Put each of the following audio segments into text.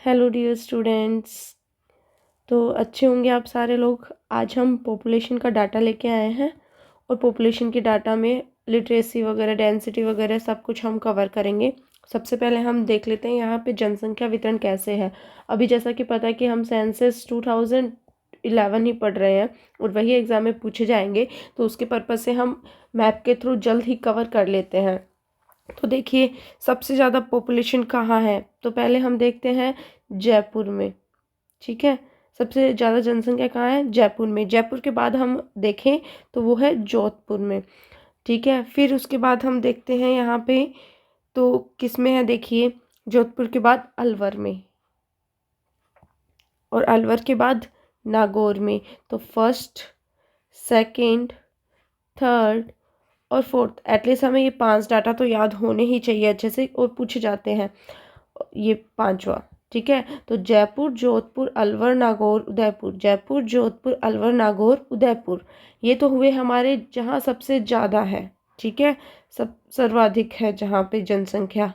Hello dear students. तो अच्छे होंगे आप सारे लोग। आज हम पॉपुलेशन का डाटा लेके आए हैं और पॉपुलेशन के डाटा में लिटरेसी वगैरह डेंसिटी वगैरह सब कुछ हम कवर करेंगे। सबसे पहले हम देख लेते हैं यहाँ पे जनसंख्या वितरण कैसे है। अभी जैसा कि पता है कि हम सेंसस 2011 ही पढ़ रहे हैं और वही एग्ज़ाम में पूछे जाएंगे, तो उसके पर्पज़ से हम मैप के थ्रू जल्द ही कवर कर लेते हैं। तो देखिए सबसे ज़्यादा पॉपुलेशन कहाँ है, तो पहले हम देखते हैं जयपुर में। ठीक है, सबसे ज़्यादा जनसंख्या कहाँ है? जयपुर में। जयपुर के बाद हम देखें तो वो है जोधपुर में। ठीक है, फिर उसके बाद हम देखते हैं यहाँ पे तो किस में है, देखिए जोधपुर के बाद अलवर में और अलवर के बाद नागौर में। तो फर्स्ट, सेकंड, थर्ड और फोर्थ, एटलीस्ट हमें ये 5 डाटा तो याद होने ही चाहिए अच्छे से और पूछे जाते हैं ये पांचवा। ठीक है, तो जयपुर, जोधपुर, अलवर, नागौर, उदयपुर। जयपुर, जोधपुर, अलवर, नागौर, उदयपुर, ये तो हुए हमारे जहाँ सबसे ज़्यादा है। ठीक है, सब सर्वाधिक है जहाँ पे जनसंख्या।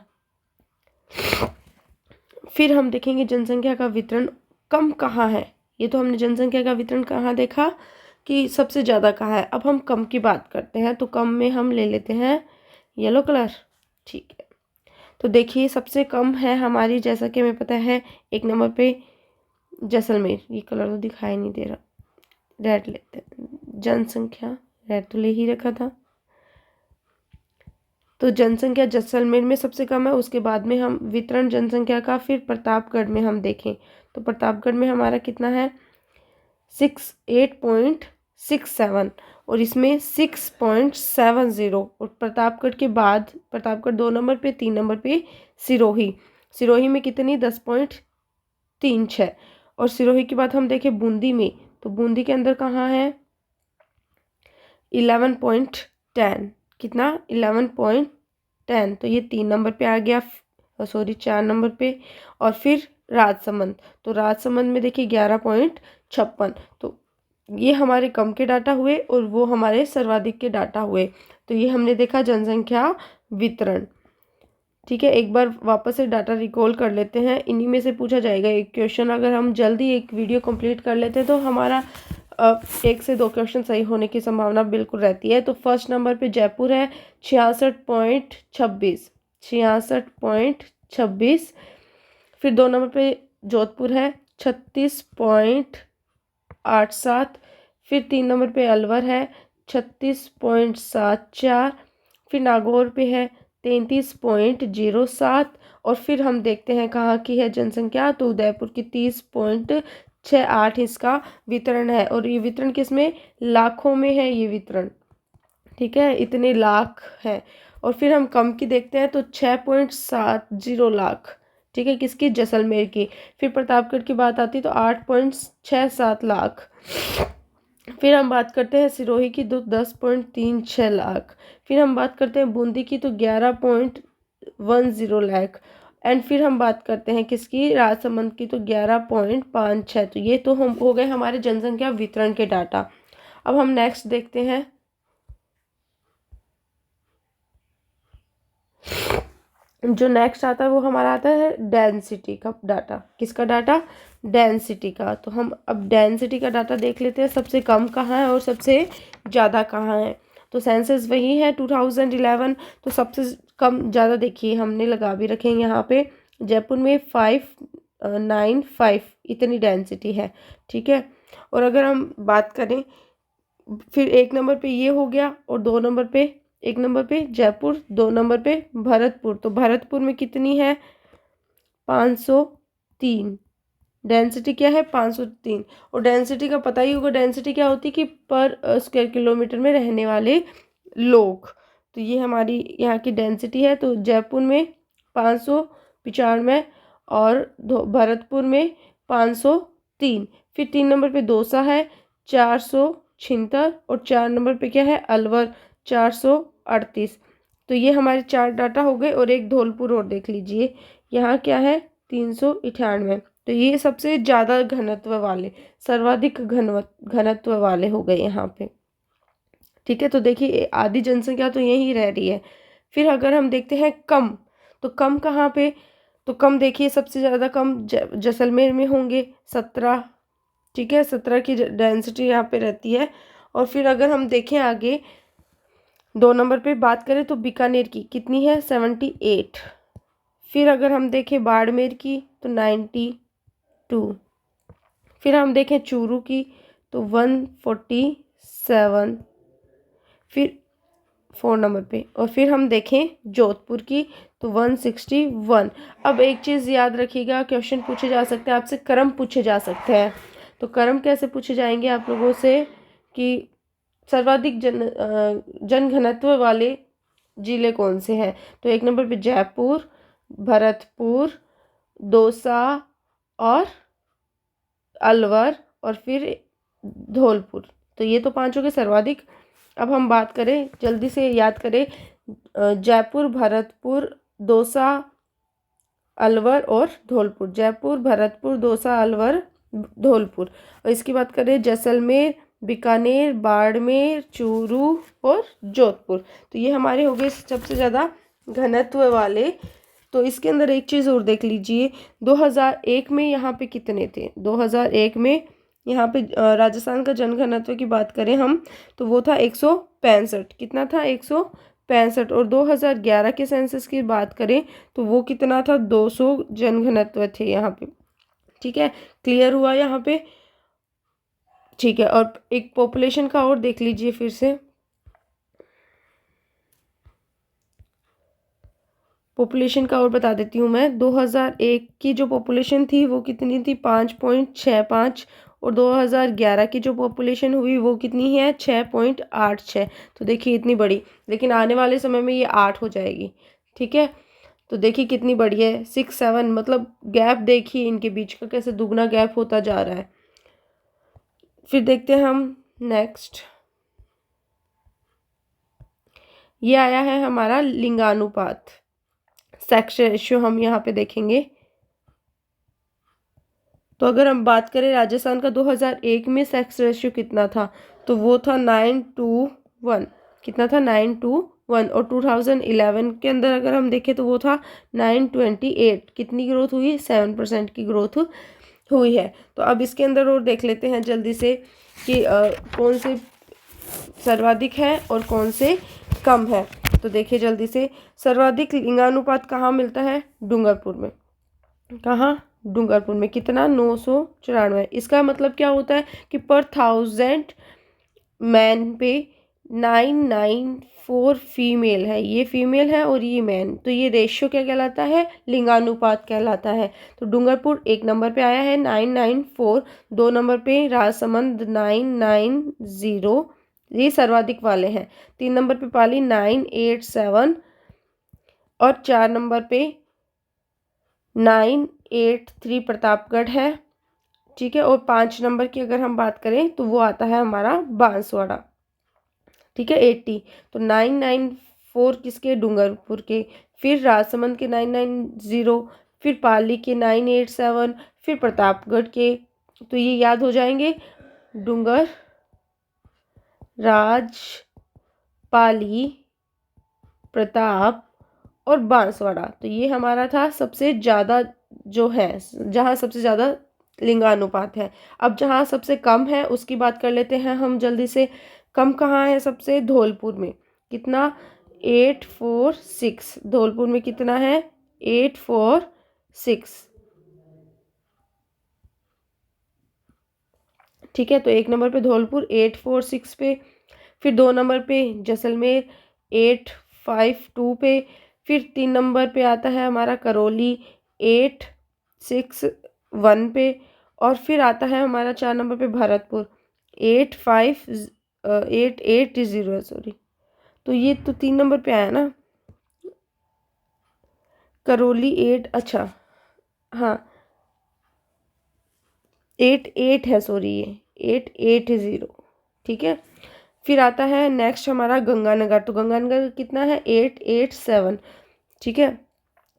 फिर हम देखेंगे जनसंख्या का वितरण कम कहाँ है। ये तो हमने जनसंख्या का वितरण कहाँ देखा कि सबसे ज़्यादा कहाँ है। अब हम कम की बात करते हैं, तो कम में हम ले लेते हैं येलो कलर। ठीक है, तो देखिए सबसे कम है हमारी, जैसा कि हमें पता है, 1 नंबर पे जैसलमेर। ये कलर तो दिखाई नहीं दे रहा, रेड लेते हैं। जनसंख्या रेड तो ले ही रखा था, तो जनसंख्या जैसलमेर में सबसे कम है। उसके बाद में हम वितरण जनसंख्या का फिर प्रतापगढ़ में हम देखें तो प्रतापगढ़ में हमारा कितना है, 8.67 और इसमें 6.70। और प्रतापगढ़ के बाद प्रतापगढ़ 2 नंबर पे, 3 नंबर पे सिरोही। सिरोही में कितनी, 10.36। और सिरोही के बाद हम देखें बूंदी में, तो बूंदी के अंदर कहाँ है, 11.10। कितना, 11.10। तो ये 3 नंबर पे आ गया, सॉरी 4 नंबर पे। और फिर राजसमंद, तो राजसमंद में देखिए 11.56। तो ये हमारे कम के डाटा हुए और वो हमारे सर्वाधिक के डाटा हुए। तो ये हमने देखा जनसंख्या वितरण। ठीक है, एक बार वापस से डाटा रिकॉल कर लेते हैं, इन्हीं में से पूछा जाएगा एक क्वेश्चन। अगर हम जल्दी एक वीडियो कंप्लीट कर लेते हैं तो हमारा 1 से 2 क्वेश्चन सही होने की संभावना बिल्कुल रहती है। तो फर्स्ट नंबर पे जयपुर है 66.26, 66.26। फिर 2 नंबर पे जोधपुर है 36.87। फिर 3 नंबर पे अलवर है 36.74। फिर नागौर पे है 33.07। और फिर हम देखते हैं कहाँ की है जनसंख्या, तो उदयपुर की 30.68 इसका वितरण है। और ये वितरण किस में, लाखों में है ये वितरण। ठीक है, इतने लाख है। और फिर हम कम की देखते हैं तो 6.70 लाख। ठीक है, किसकी, जैसलमेर की। फिर प्रतापगढ़ की बात आती है तो 8.67 लाख। फिर हम बात करते हैं सिरोही की, तो 10.36 लाख। फिर हम बात करते हैं बूंदी की, तो 11.10 लाख। एंड फिर हम बात करते हैं किसकी, राजसमंद की, तो 11.56। तो ये तो हम हो गए हमारे जनसंख्या वितरण के डाटा। अब हम नेक्स्ट देखते हैं जो नेक्स्ट आता है वो हमारा आता है डेंसिटी का डाटा। किसका डाटा, डेंसिटी का। तो हम अब डेंसिटी का डाटा देख लेते हैं, सबसे कम कहाँ है और सबसे ज़्यादा कहाँ है। तो सेंसस वही है 2011, तो सबसे कम ज़्यादा देखिए हमने लगा भी रखे हैं यहाँ पे, जयपुर में 595 इतनी डेंसिटी है। ठीक है, और अगर हम बात करें फिर 1 नंबर पे ये हो गया और 2 नंबर पे, 1 नंबर पे जयपुर, 2 नंबर पे भरतपुर। तो भरतपुर में कितनी है, 503। डेंसिटी क्या है, 503। और डेंसिटी का पता ही होगा, डेंसिटी क्या होती है कि पर स्क्वायर किलोमीटर में रहने वाले लोग। तो ये हमारी यहाँ की डेंसिटी है। तो जयपुर में 595 और भरतपुर में 503। फिर 3 नंबर पे दौसा है 476 और 4 नंबर पे क्या है, अलवर 438। तो ये हमारे 4 डाटा हो गए। और एक धौलपुर और देख लीजिए, यहाँ क्या है, 398। तो ये सबसे ज़्यादा घनत्व वाले, सर्वाधिक घनत्व वाले हो गए यहाँ पे। ठीक है, तो देखिए आधी जनसंख्या तो यही रह रही है। फिर अगर हम देखते हैं कम, तो कम कहाँ पे, तो कम देखिए, सबसे ज़्यादा कम जैसलमेर में होंगे 17। ठीक है, 17 की डेंसिटी यहाँ पे रहती है। और फिर अगर हम देखें आगे 2 नंबर पे बात करें तो बीकानेर की कितनी है, 78। फिर अगर हम देखें बाड़मेर की तो 92। फिर हम देखें चूरू की तो 147। फिर 4 नंबर पे। और फिर हम देखें जोधपुर की तो 161। अब एक चीज़ याद रखिएगा, क्वेश्चन पूछे जा सकते हैं आपसे, क्रम पूछे जा सकते हैं। तो क्रम कैसे पूछे जाएंगे आप लोगों से कि सर्वाधिक जनघनत्व वाले जिले कौन से हैं। तो 1 नंबर पे जयपुर, भरतपुर, दौसा और अलवर और फिर धौलपुर। तो ये तो 5 हो गए सर्वाधिक। अब हम बात करें, जल्दी से याद करें, जयपुर, भरतपुर, दौसा, अलवर और धौलपुर। जयपुर, भरतपुर, दौसा, अलवर, धौलपुर। और इसकी बात करें जैसलमेर, बीकानेर, बाड़मेर, चूरू और जोधपुर। तो ये हमारे हो गए सबसे ज़्यादा घनत्व वाले। तो इसके अंदर एक चीज़ और देख लीजिए, 2001 में यहाँ पे कितने थे। 2001 में यहाँ पे राजस्थान का जनघनत्व की बात करें हम तो वो था 165। कितना था, 165। और 2011 के सेंसस की बात करें तो वो कितना था, 200 जनघनत्व थे यहाँ पे। ठीक है, क्लियर हुआ यहाँ पे। ठीक है, और एक पॉपुलेशन का और देख लीजिए फिर से। पॉपुलेशन का और बता देती हूँ मैं। 2001 की जो पॉपुलेशन थी वो कितनी थी, 5.65। और 2011 की जो पॉपुलेशन हुई वो कितनी है, 6.86। तो देखिए इतनी बड़ी, लेकिन आने वाले समय में ये 8 हो जाएगी। ठीक है, तो देखिए कितनी बड़ी है, 6-7। मतलब गैप देखिए इनके बीच का कैसे दुगना गैप होता जा रहा है। फिर देखते हैं हम नेक्स्ट। ये आया है हमारा लिंगानुपात, सेक्स रेशियो हम यहाँ पे देखेंगे। तो अगर हम बात करें राजस्थान का 2001 में सेक्स रेशियो कितना था, तो वो था 9:1। कितना था, 9:1। और 2011 के अंदर अगर हम देखें तो वो था 9:28। कितनी ग्रोथ हुई, 7% की ग्रोथ हुई है। तो अब इसके अंदर और देख लेते हैं जल्दी से कि कौन से सर्वाधिक है और कौन से कम है। तो देखिए जल्दी से, सर्वाधिक लिंगानुपात कहाँ मिलता है, डूंगरपुर में। कहाँ, डूंगरपुर में। कितना, 994। इसका मतलब क्या होता है कि पर 1000 मैन पे 994 फीमेल है। ये फीमेल है और ये मैन। तो ये रेशियो क्या कहलाता है, लिंगानुपात कहलाता है। तो डूंगरपुर 1 नंबर पे आया है 994। 2 नंबर पे राजसमंद 990, ये सर्वाधिक वाले हैं। 3 नंबर पे पाली 987 और 4 नंबर पे 983 प्रतापगढ़ है। ठीक है, और 5 नंबर की अगर हम बात करें तो वो आता है हमारा बांसवाड़ा। ठीक है, 80। तो 994 किसके, डूंगरपुर के। फिर राजसमंद के 990, फिर पाली के 987, फिर प्रतापगढ़ के। तो ये याद हो जाएंगे, डूंगर, राज, पाली, प्रताप और बांसवाड़ा। तो ये हमारा था सबसे ज़्यादा जो है, जहाँ सबसे ज़्यादा लिंगानुपात है। अब जहाँ सबसे कम है उसकी बात कर लेते हैं हम जल्दी से। कम कहाँ है सबसे, धौलपुर में। कितना, 846। धौलपुर में कितना है, 846। ठीक है, तो 1 नंबर पे धौलपुर 846 पे। फिर 2 नंबर पे जैसलमेर 852 पे। फिर 3 नंबर पे आता है हमारा करौली 861 पे। और फिर आता है हमारा 4 नंबर पे भरतपुर 880, सॉरी। तो ये तो 3 नंबर पे आया ना, करौली 8, अच्छा हाँ 88 है, सॉरी ये 880। ठीक है, फिर आता है नेक्स्ट हमारा गंगानगर। तो गंगानगर कितना है, 887। ठीक है,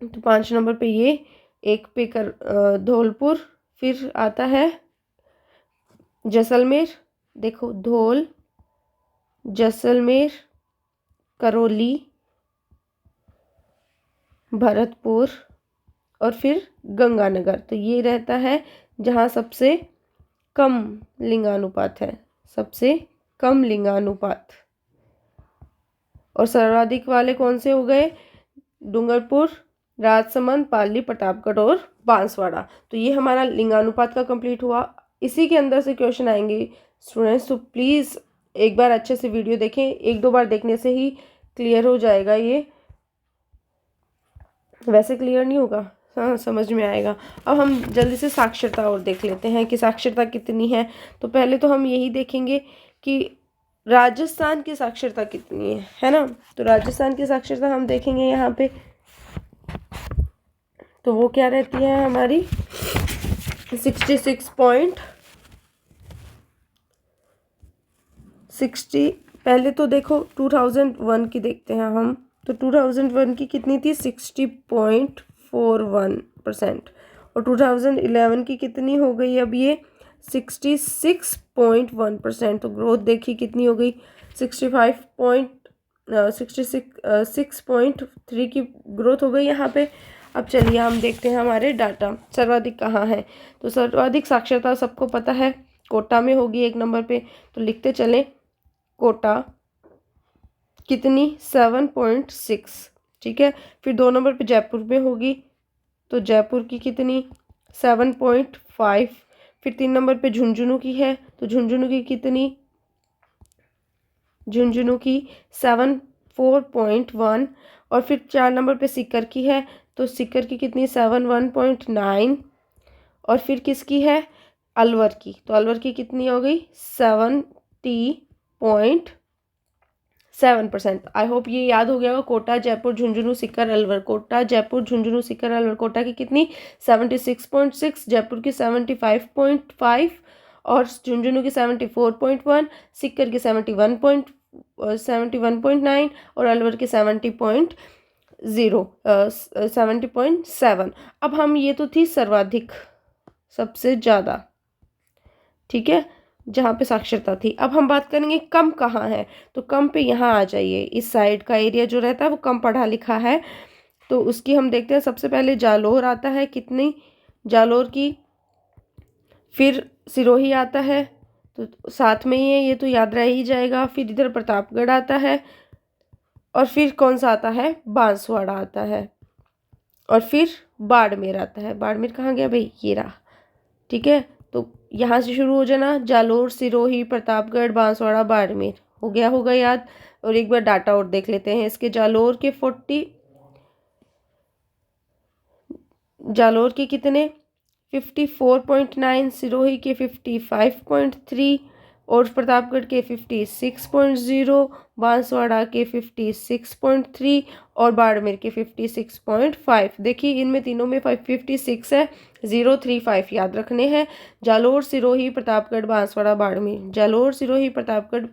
तो 5 नंबर पे ये, 1 पे धौलपुर। फिर आता है जैसलमेर, देखो धौल, जैसलमेर, करौली, भरतपुर और फिर गंगानगर। तो ये रहता है जहाँ सबसे कम लिंगानुपात है, सबसे कम लिंगानुपात। और सर्वाधिक वाले कौन से हो गए? डूंगरपुर, राजसमंद, पाली, प्रतापगढ़ और बांसवाड़ा। तो ये हमारा लिंगानुपात का कंप्लीट हुआ। इसी के अंदर से क्वेश्चन आएंगे स्टूडेंट्स, तो प्लीज़ एक बार अच्छे से वीडियो देखें, एक दो बार देखने से ही क्लियर हो जाएगा ये, वैसे क्लियर नहीं होगा, हाँ समझ में आएगा। अब हम जल्दी से साक्षरता और देख लेते हैं कि साक्षरता कितनी है। तो पहले तो हम यही देखेंगे कि राजस्थान की साक्षरता कितनी है ना। तो राजस्थान की साक्षरता हम देखेंगे यहाँ पे, तो वो क्या रहती है हमारी 66.60। पहले तो देखो 2001 की देखते हैं हम, तो 2001 की कितनी थी? 60.41%। और 2011 की कितनी हो गई अब ये? 66.1%। तो ग्रोथ देखिए कितनी हो गई? 6.3 की ग्रोथ हो गई यहाँ पे। अब चलिए हम देखते हैं हमारे डाटा सर्वाधिक कहाँ है। तो सर्वाधिक साक्षरता सबको पता है कोटा में होगी 1 नंबर पे, तो लिखते चलें कोटा कितनी? 7.6, ठीक है। फिर 2 नंबर पे जयपुर में होगी, तो जयपुर की कितनी? 7.5। फिर 3 नंबर पे झुंझुनू की है, तो झुंझुनू की कितनी? झुंझुनू की 4.1। और फिर 4 नंबर पे सीकर की है, तो सीकर की कितनी? 1.9। और फिर किसकी है? अलवर की, तो अलवर की कितनी हो गई? 70.7%। आई होप ये याद हो गया होगा। कोटा, जयपुर, झुंझुनू, सीकर, अलवर। कोटा, जयपुर, झुंझुनू, सीकर, अलवर। कोटा की कितनी? 76.6, जयपुर की 75.5 और झुंझुनू की 74.1, सीकर की 71.9 और अलवर की 70.7। अब हम, ये तो थी सर्वाधिक, सबसे ज़्यादा, ठीक है, जहाँ पे साक्षरता थी। अब हम बात करेंगे कम कहाँ है। तो कम पे यहाँ आ जाइए, इस साइड का एरिया जो रहता है वो कम पढ़ा लिखा है, तो उसकी हम देखते हैं। सबसे पहले जालोर आता है, कितनी? जालोर की। फिर सिरोही आता है, तो साथ में ही है, ये तो याद रह ही जाएगा। फिर इधर प्रतापगढ़ आता है, और फिर कौन सा आता है? बांसवाड़ा आता है। और फिर बाड़मेर आता है। बाड़मेर कहाँ गया भाई? ये रहा, ठीक है। तो यहाँ से शुरू हो जाना, जालोर, सिरोही, प्रतापगढ़, बांसवाड़ा, बाड़मेर। हो गया होगा याद। और एक बार डाटा और देख लेते हैं इसके। जालोर के 40, जालोर के कितने? 54.9, सिरोही के 55.3 और प्रतापगढ़ के 56.0, बांसवाड़ा के 56.3 और बाड़मेर के 56.5। देखिए इनमें तीनों में 56 है, 035 याद रखने हैं। जालोर, सिरोही, प्रतापगढ़, बांसवाड़ा, बाड़मेर। जालोर, सिरोही, प्रतापगढ़,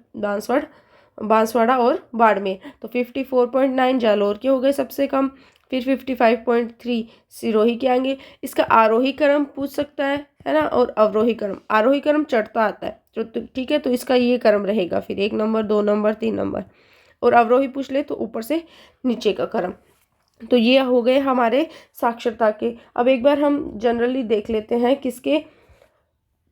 बांसवाड़ा और बाड़मेर। तो 54.9 जालोर के हो गए सबसे कम। फिर 55.3 सिरोही के आएंगे। इसका आरोही क्रम पूछ सकता है ना, और अवरोही क्रम। आरोही क्रम चढ़ता आता है, तो ठीक है, तो इसका ये क्रम रहेगा फिर 1 नंबर, 2 नंबर, 3 नंबर। और अवरोही पूछ ले तो ऊपर से नीचे का क्रम। तो ये हो गए हमारे साक्षरता के। अब एक बार हम जनरली देख लेते हैं किसके,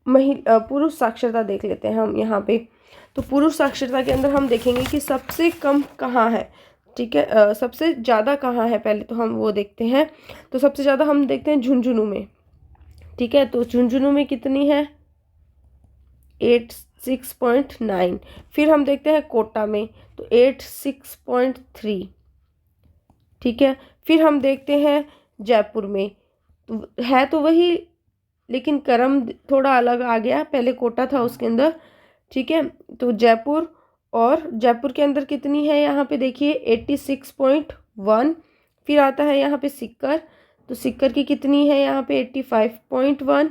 पुरुष साक्षरता देख लेते हैं हम यहाँ पे। तो पुरुष साक्षरता के अंदर हम देखेंगे कि सबसे कम कहाँ है, ठीक है, सबसे ज़्यादा कहाँ है, पहले तो हम वो देखते हैं। तो सबसे ज़्यादा हम देखते हैं झुंझुनू में, ठीक है। तो झुंझुनू में कितनी है? 86.9। फिर हम देखते हैं कोटा में, तो 86.3, ठीक है। फिर हम देखते हैं जयपुर में, तो है तो वही, लेकिन क्रम थोड़ा अलग आ गया, पहले कोटा था उसके अंदर, ठीक है। तो जयपुर, और जयपुर के अंदर कितनी है यहाँ पे देखिए 86.1। फिर आता है यहाँ पे सीकर, तो सीकर की कितनी है यहाँ पे 85.1,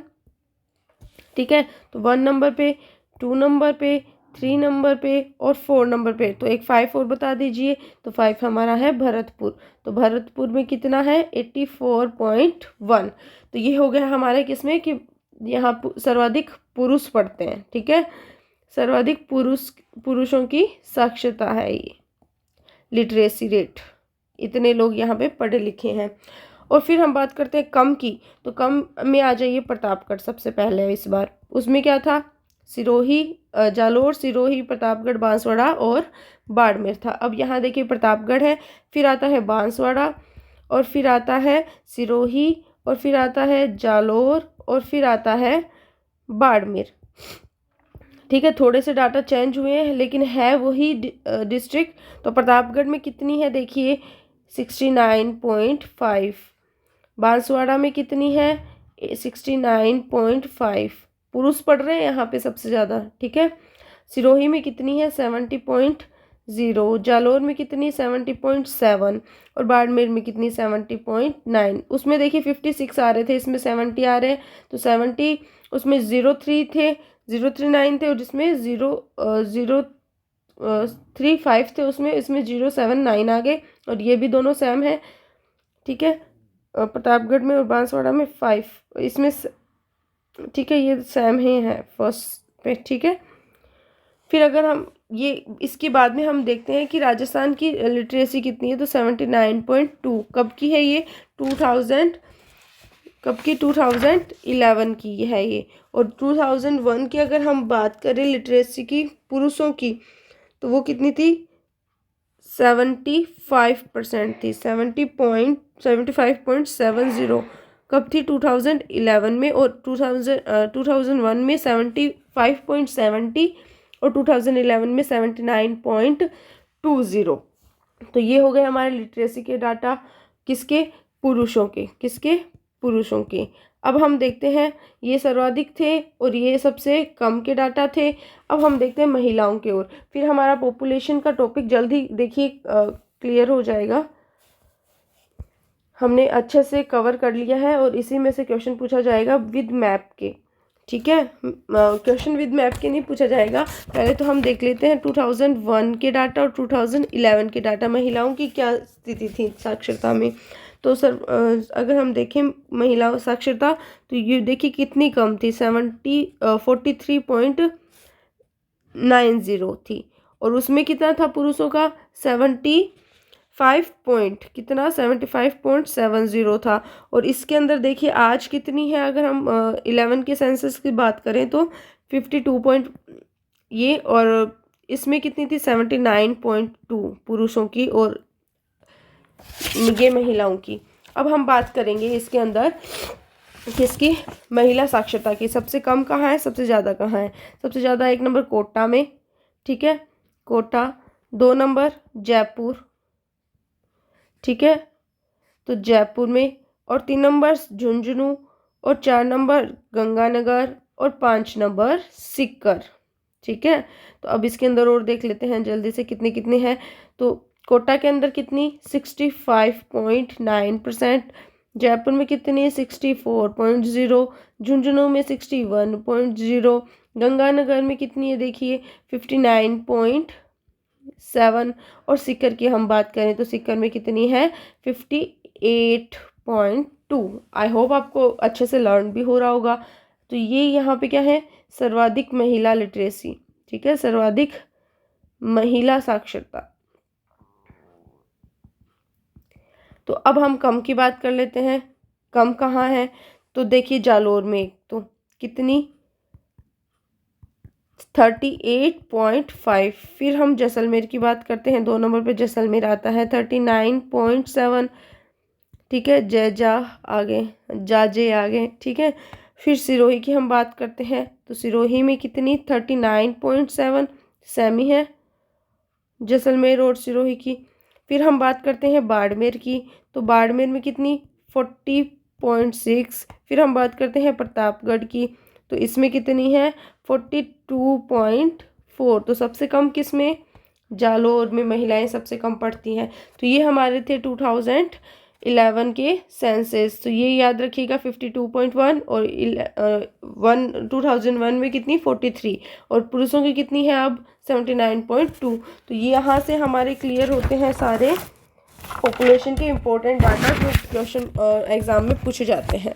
ठीक है। तो 1 नंबर पे, 2 नंबर पे, 3 नंबर पे और 4 नंबर पे। तो एक 5 और बता दीजिए। तो 5 हमारा है भरतपुर, तो भरतपुर में कितना है 84.1। तो ये हो गया हमारे किसमें कि यहाँ सर्वाधिक पुरुष पढ़ते हैं, ठीक है। सर्वाधिक पुरुषों की साक्षरता है ये, लिटरेसी रेट, इतने लोग यहाँ पे पढ़े लिखे हैं। और फिर हम बात करते हैं कम की, तो कम में आ जाइए प्रतापगढ़ सबसे पहले इस बार। उसमें क्या था, सिरोही, जालोर, सिरोही, प्रतापगढ़, बांसवाड़ा और बाड़मेर था। अब यहाँ देखिए प्रतापगढ़ है, फिर आता है बांसवाड़ा, और फिर आता है सिरोही, और फिर आता है जालोर, और फिर आता है बाड़मेर। ठीक है, थोड़े से डाटा चेंज हुए हैं लेकिन है वही डिस्ट्रिक्ट। तो प्रतापगढ़ में कितनी है देखिए 69.5, बांसवाड़ा में कितनी है 69.5, पुरुष पढ़ रहे हैं यहाँ पे सबसे ज़्यादा। ठीक है, सिरोही में कितनी है 70.0, जालोर में कितनी 70.7, और बाड़मेर में कितनी 70.9। उसमें देखिए 56 आ रहे थे, इसमें 70 आ रहे हैं, तो 70 उसमें 03 थे, 039 थे, और जिसमें 035 थे उसमें, इसमें 079 आ गए, और ये भी दोनों सेम है। ठीक है, प्रतापगढ़ में और बांसवाड़ा में 5 इसमें ठीक है, ये सेम ही है फर्स्ट पे। ठीक है, फिर अगर हम ये इसके बाद में हम देखते हैं कि राजस्थान की लिटरेसी कितनी है, तो 79.2। कब की है ये 2011 की है ये। और 2001 की अगर हम बात करें लिटरेसी की पुरुषों की, तो वो कितनी थी 75% थी, 75.70। कब थी 2011 में, और 2001 में 75.70, और 2011 में 79.20। तो ये हो गए हमारे लिटरेसी के डाटा किसके, पुरुषों के, किसके, पुरुषों के। अब हम देखते हैं, ये सर्वाधिक थे और ये सबसे कम के डाटा थे। अब हम देखते हैं महिलाओं की ओर, फिर हमारा पॉपुलेशन का टॉपिक जल्दी देखिए क्लियर हो जाएगा। हमने अच्छे से कवर कर लिया है और इसी में से क्वेश्चन पूछा जाएगा विद मैप के। ठीक है, क्वेश्चन विद मैप के नहीं पूछा जाएगा। पहले तो हम देख लेते हैं 2001 के डाटा और 2011 के डाटा, महिलाओं की क्या स्थिति थी साक्षरता में। तो सर अगर हम देखें महिलाओं साक्षरता, तो ये देखिए कितनी कम थी, 43.90 थी, और उसमें कितना था पुरुषों का 75.70 था। और इसके अंदर देखिए आज कितनी है, अगर हम 11 के सेंसस की बात करें तो 52 ये, और इसमें कितनी थी 79.2 पुरुषों की और ये महिलाओं की। अब हम बात करेंगे इसके अंदर किसकी, महिला साक्षरता की। सबसे कम कहाँ है, सबसे ज़्यादा कहाँ है। सबसे ज़्यादा 1 नंबर कोटा में, ठीक है, कोटा। 2 नंबर जयपुर, ठीक है, तो जयपुर में। और 3 नंबर झुंझुनू, और 4 नंबर गंगानगर, और 5 नंबर सीकर। ठीक है, तो अब इसके अंदर और देख लेते हैं जल्दी से कितनी कितनी है। तो कोटा के अंदर कितनी 65.9%, जयपुर में कितनी 64.0, झुंझुनू में 61.0, गंगानगर में कितनी है देखिए 59.7, और सीकर की हम बात करें तो सीकर में कितनी है 58.2। आई होप आपको अच्छे से लर्न भी हो रहा होगा। तो ये यहाँ पे क्या है, सर्वाधिक महिला लिटरेसी। ठीक है, सर्वाधिक महिला साक्षरता। तो अब हम कम की बात कर लेते हैं। कम कहाँ है, तो देखिए जालोर में तो कितनी 38.5। फिर हम जैसलमेर की बात करते हैं, 2 नंबर पे जैसलमेर आता है 39.7। ठीक है, जैजा आगे, जाजे आगे। ठीक है, फिर सिरोही की हम बात करते हैं तो सिरोही में कितनी 39.7, सेमी है जैसलमेर और सिरोही की। फिर हम बात करते हैं बाड़मेर की, तो बाड़मेर में कितनी 40.6। फिर हम बात करते हैं प्रतापगढ़ की, तो इसमें कितनी है 42.4। तो सबसे कम किस में, जालोर में महिलाएं सबसे कम पढ़ती हैं। तो ये हमारे थे 2011 के सेंसस। तो ये याद रखिएगा 52.1, और 2001 में कितनी 43, और पुरुषों की कितनी है अब 79.2। तो ये यहाँ से हमारे क्लियर होते हैं सारे पॉपुलेशन के इम्पोर्टेंट डाटा जो क्वेश्चन एग्जाम में पूछे जाते हैं।